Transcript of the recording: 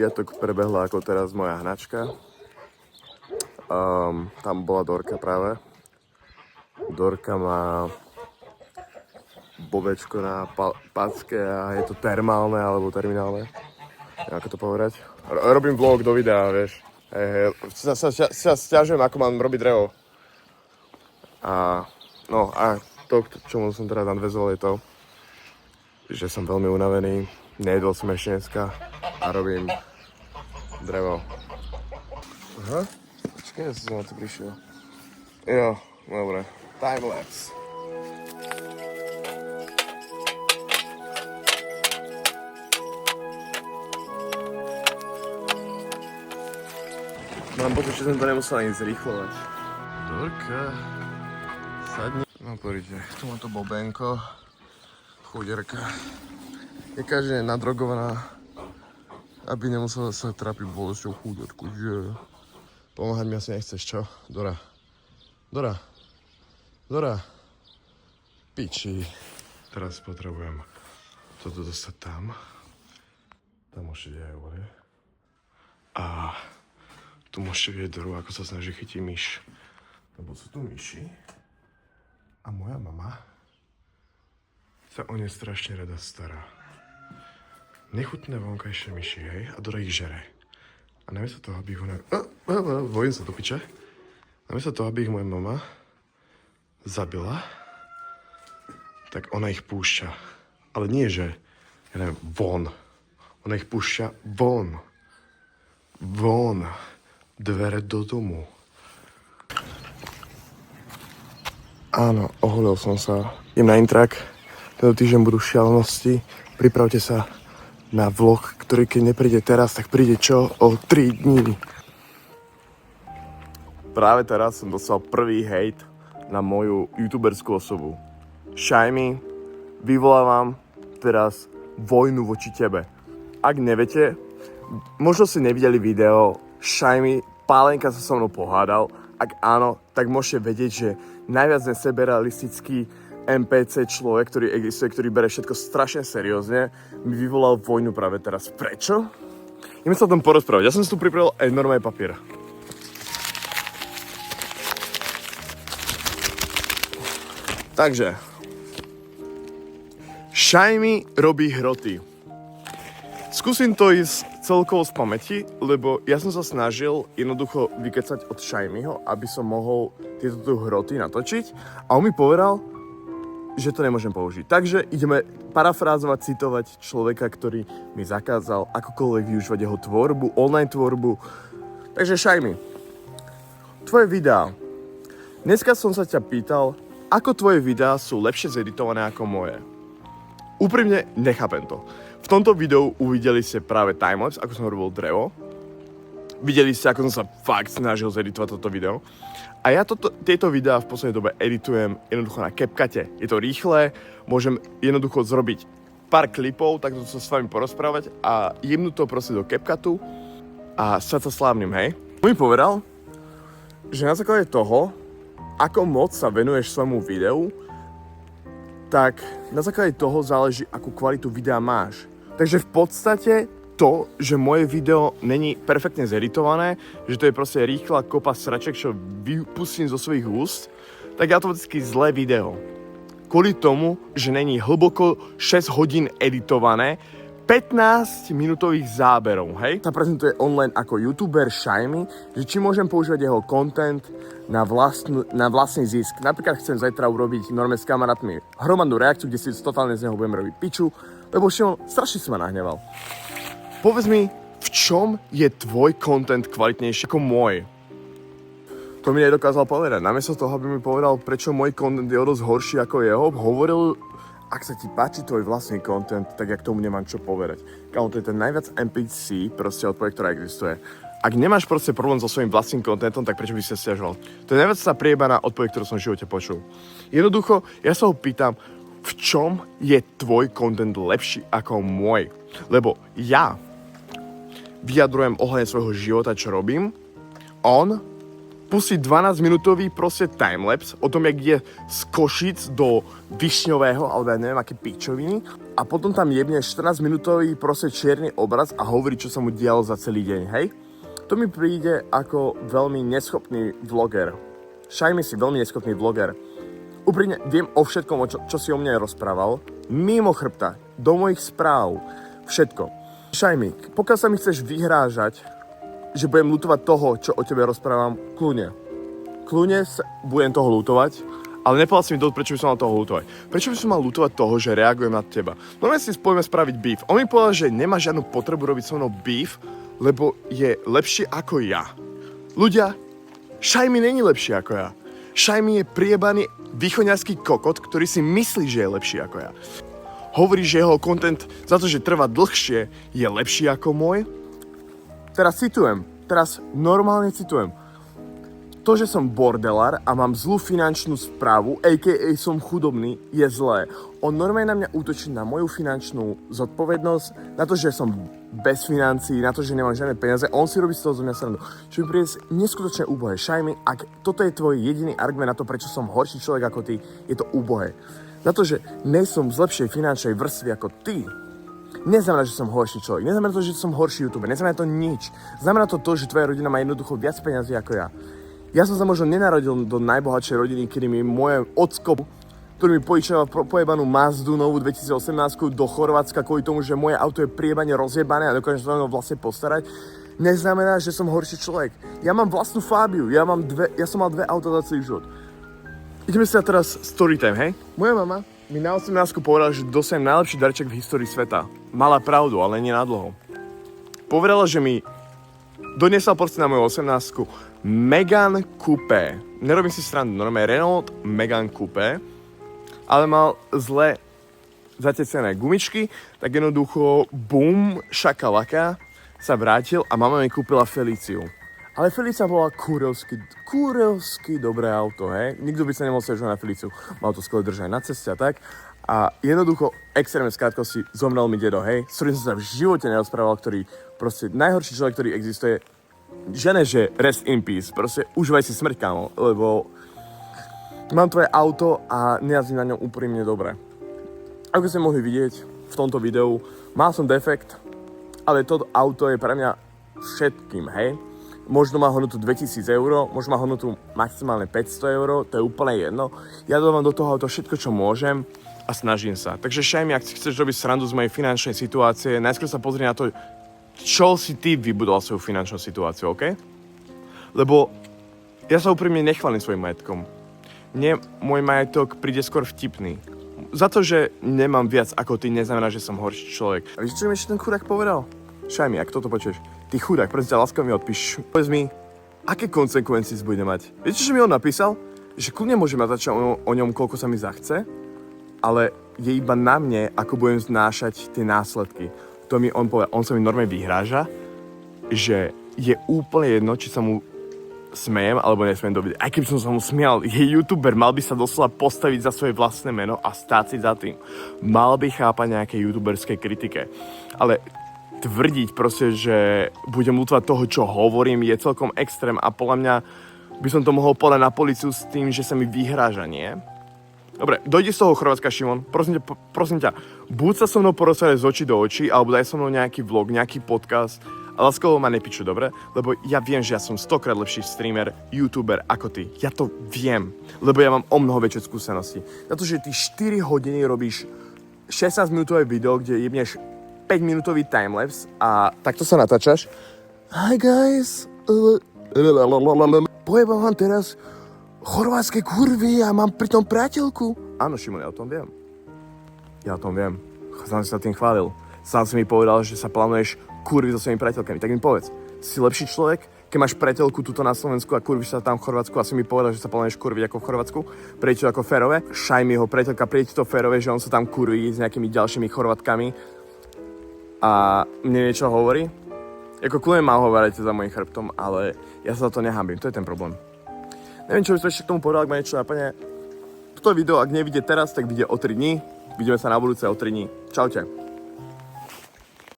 piatok prebehla ako teraz moja hnačka. Tam bola Dorka práve. Dorka má bobečko na packe a je to termálne alebo terminálne. Ako to povedať? Robím vlog do videa, vieš. Sa sťažujem, ako mám robiť drevo. A to, k čomu som teraz nadväzoval, je to, že som veľmi unavený, nejedol som ešte dneska a robím drevo. Aha, počkaj, ja som na to prišiel. Jo, dobre, timelapse. Mám pocit, že som to nemusel ani zrýchlovať. Dorka, sadni. No poďte, tu má to bobenko, chuderka. Je každý nadrogovaná, aby nemusela sa trápiť bolesťou chuderku, že? Pomáhať mi asi nechceš, čo? Dora. Piči. Teraz potrebujem toto dostať tam. Tam môžete aj vole. A tu môžete vidieť Doru, ako sa snaží chytiť myš. Lebo sú tu myši. A moja mama sa o ne strašne rada stará. Nechutné vonkajšie myši, hej? A Dora ich žere. A namiesto toho, aby ich ona... Bojím sa do piče. Namiesto toho, aby ich moja mama zabila, tak ona ich púšťa. Ale nie, že... Ja neviem, von. Ona ich púšťa von. Von. Dvere do domu. Áno, oholil som sa. Idem na intrak. Tento týždeň budú šialenosti. Pripravte sa na vlog, ktorý keď nepríde teraz, tak príde čo? O 3 dní. Práve teraz som dostal prvý hejt na moju youtuberskú osobu. Shymy, vyvolávam teraz vojnu voči tebe. Ak neviete, možno ste nevideli video, Shymy Pálenka sa so mnou pohádal. Ak áno, tak môžete vedieť, že najviac neseberealistický NPC človek, ktorý existuje, ktorý bere všetko strašne seriózne, mi vyvolal vojnu práve teraz. Prečo? Ideme sa o tom porozprávať. Ja som si tu pripravil aj normálny papier. Takže, Shymy robí hroty. Skúsim to ísť celkovo z pamäti, lebo ja som sa snažil jednoducho vykecať od Shymyho, aby som mohol tieto hroty natočiť a on mi povedal, že to nemôžem použiť. Takže ideme parafrázovať, citovať človeka, ktorý mi zakázal akokoľvek využívať jeho tvorbu, online tvorbu. Takže Shymy, tvoje videá. Dneska som sa ťa pýtal, ako tvoje videá sú lepšie zeditované ako moje. Úprimne nechápem to. V tomto videu uvideli ste práve timelapse, ako som robil drevo. Videli ste, ako som sa fakt snažil zeditovať toto video. A ja tieto videá v poslednej dobe editujem jednoducho na CapCute. Je to rýchle, môžem jednoducho zrobiť pár klipov, takto sa s vami porozprávať a jemnúť to proste do CapCutu a stať sa slávnym, hej? On mi povedal, že na základe toho, ako moc sa venuješ svojmu videu, tak na základe toho záleží, akú kvalitu videa máš. Takže v podstate to, že moje video není perfektne zeditované, že to je proste rýchla kopa sraček, čo vypustím zo svojich úst, tak je automaticky zlé video. Kvôli tomu, že není hlboko 6 hodín editované, 15 minútových záberov, hej? Sa prezentuje online ako youtuber Shymy, že či môžem používať jeho content na vlastný zisk. Napríklad chcem zajtra urobiť normálne s kamarátmi hromadnú reakciu, kde si totálne z neho budem robiť piču, lebo Šimon strašne si ma nahneval. Povedz mi, v čom je tvoj content kvalitnejší ako môj? To mi nedokázal povedať. Namiesto toho, aby mi povedal, prečo môj content je o dosť horší ako jeho, hovoril, ak sa ti páči tvoj vlastný content, tak ja k tomu nemám čo povedať. Kámo, to je ten najviac NPC proste odpoveď, ktorá existuje. Ak nemáš proste problém so svojím vlastným contentom, tak prečo by si sa stiažoval? To je najviac tá priebaná odpoveď, ktorú som v živote počul. Jednoducho, ja sa ho pýtam, v čom je tvoj content lepší ako môj? Lebo ja vyjadrujem ohľadne svojho života, čo robím. On pustí 12-minútový proste timelapse o tom, jak je z Košic do Višňového, alebo ja neviem, aké pičoviny. a potom tam jebne 14-minútový proste čierny obraz a hovorí, čo sa mu dialo za celý deň, hej? To mi príde ako veľmi neschopný vloger. Shymi si veľmi neschopný vloger. Úprimne viem o všetkom, čo si o mne rozprával, mimo chrbta, do mojich správ, všetko. Shymi, pokiaľ sa mi chceš vyhrážať, že budem ľutovať toho, čo o tebe rozprávam, kľudne budem toho ľutovať, ale nepovedal si mi dosť, prečo by som mal toho ľutovať. Prečo by som mal ľutovať toho, že reagujem na teba? Normálne si spojíme spraviť beef. On mi povedal, že nemá žiadnu potrebu robiť so mnou beef, lebo je lepší ako ja. Ľudia, Shymi není lepší ako ja. Shymi je priebaný východňarský kokot, ktorý si myslí, že je lepší ako ja. Hovorí, že jeho content za to, že trvá dlhšie, je lepší ako môj. Teraz normálne citujem. To, že som bordelár a mám zlú finančnú správu, a.k.a. som chudobný, je zlé. On normálne na mňa útočí na moju finančnú zodpovednosť, na to, že som bez financií, na to, že nemám žiadne peniaze. On si robí z toho zo mňa srandu. Čo mi príde neskutočne úbohé. Shymi, ak toto je tvoj jediný argument na to, prečo som horší človek ako ty, je to úbohé. Na to, že nejsom z lepšej finančnej vrstvy ako ty, neznamená, že som horší človek. Neznamená to, že som horší youtuber. Neznamená to nič. Znamená to, že tvoja rodina má jednoducho viac peniazy ako ja. Ja som sa možno nenarodil do najbohatšej rodiny, kedy mi moje ocko, ktorý mi požičal pojebanú Mazdu novú 2018 do Chorvátska kvôli tomu, že moje auto je priebane rozjebané a dokážem sa o vlastne postarať, neznamená, že som horší človek. Ja mám vlastnú Fabiu, ja som mal 2 auta za celý život. Ideme si teraz storytime, hej? Moja mama mi na 18 povedala, že dostanem najlepší darček v histórii sveta. Mala pravdu, ale nie na dlho. Povedala, že mi doniesla proste na moju 18 Megane Coupé. Nerobím si srandu, normálne Renault Megane Coupé, ale mal zle zatecené gumičky, tak jednoducho bum, šakalaka, sa vrátil a mama mi kúpila Feliciu. Ale Felicia bola kurevsky dobré auto, hej? Nikto by sa nemohol sťažovať na Feliciu. Mal to skôr držať na ceste a tak. A jednoducho, extrémne skrátkosti, zomrel mi dedo, hej? S ktorým som sa v živote nerozprával, ktorý proste najhorší človek, ktorý existuje. Žene, že rest in peace, proste užívaj si smrť, kámo, lebo mám tvoje auto a nejazdím na ňom úprimne dobre. Ako ste mohli vidieť v tomto videu, mal som defekt, ale toto auto je pre mňa všetkým, hej. Možno má hodnotu 2000 eur, možno má hodnotu maximálne 500 eur, to je úplne jedno. Ja dávam do toho auto všetko, čo môžem a snažím sa. Takže Shymi, ak si chceš robiť srandu z mojej finančnej situácie, najskôr sa pozri na to, čo si ty vybudoval svoju finančnú situáciu, OK? Lebo ja sa úprimne nechválim svojim majetkom. Mne môj majetok príde skôr vtipný. Za to, že nemám viac ako ty, neznamená, že som horší človek. A vieš, čo mi ešte ten chudák povedal? Shymi, ak toto počuješ, ty chudák, prosím ťa, láskavo mi odpíš. Povedz mi, aké konsekvencie bude mať? Viete, čo mi on napísal? Že kľudne môžem natáčať o ňom, koľko sa mi zachce, ale je iba na mne, ako budem znášať tie následky. To mi on povedal, on sa mi normálne vyhráža, že je úplne jedno, či sa mu smejem alebo nesmiem do videa. Aj keby som sa mu smial, je youtuber, mal by sa doslova postaviť za svoje vlastné meno a stáť si za tým. Mal by chápať nejaké youtuberskej kritike. Ale tvrdiť proste, že budem ľutovať toho, čo hovorím, je celkom extrém a podľa mňa by som to mohol podať na políciu s tým, že sa mi vyhráža, nie? Dobre, dojdi z toho Chorvátska, Šimon. Prosím ťa, buď sa so mnou porozprávať z očí do očí, alebo daj so mnou nejaký vlog, nejaký podcast. A láskovo ma nepiču, dobre? Lebo ja viem, že ja som 100-krát lepší streamer, youtuber ako ty. Ja to viem, lebo ja mám o mnoho väčšie skúsenosti. Na to, že ty 4 hodiny robíš 16-minútové video, kde jebneš 5-minútový timelapse a takto sa natáčaš. Hi guys. Pojebám vám teraz chorvátske kurvy a mám pritom priateľku. Áno, Šimon, ja o tom viem. Sám si sa tým chválil. Sám si mi povedal, že sa plánuješ kurvy so svojimi priateľkami. Tak mi povedz, si lepší človek, keď máš priateľku tuto na Slovensku a kurvíš sa tam v Chorvátsku a si mi povedal, že sa plánuješ kurviť ako v Chorvátsku? Prejde to ako férové? Shymiho priateľka, prejde to férové, že on sa tam kurví s nejakými ďalšími Chorvátkami a mne niečo hovorí? Ako kľudne má hovárať za mojím chrbtom, ale ja sa za to nehambím, to je ten problém. Neviem, čo by som ešte k tomu povedal, ak ma niečo napadne. Toto video, ak nevidie teraz, tak vidie o 3 dní. Vidíme sa na budúce o 3 dní. Čaute.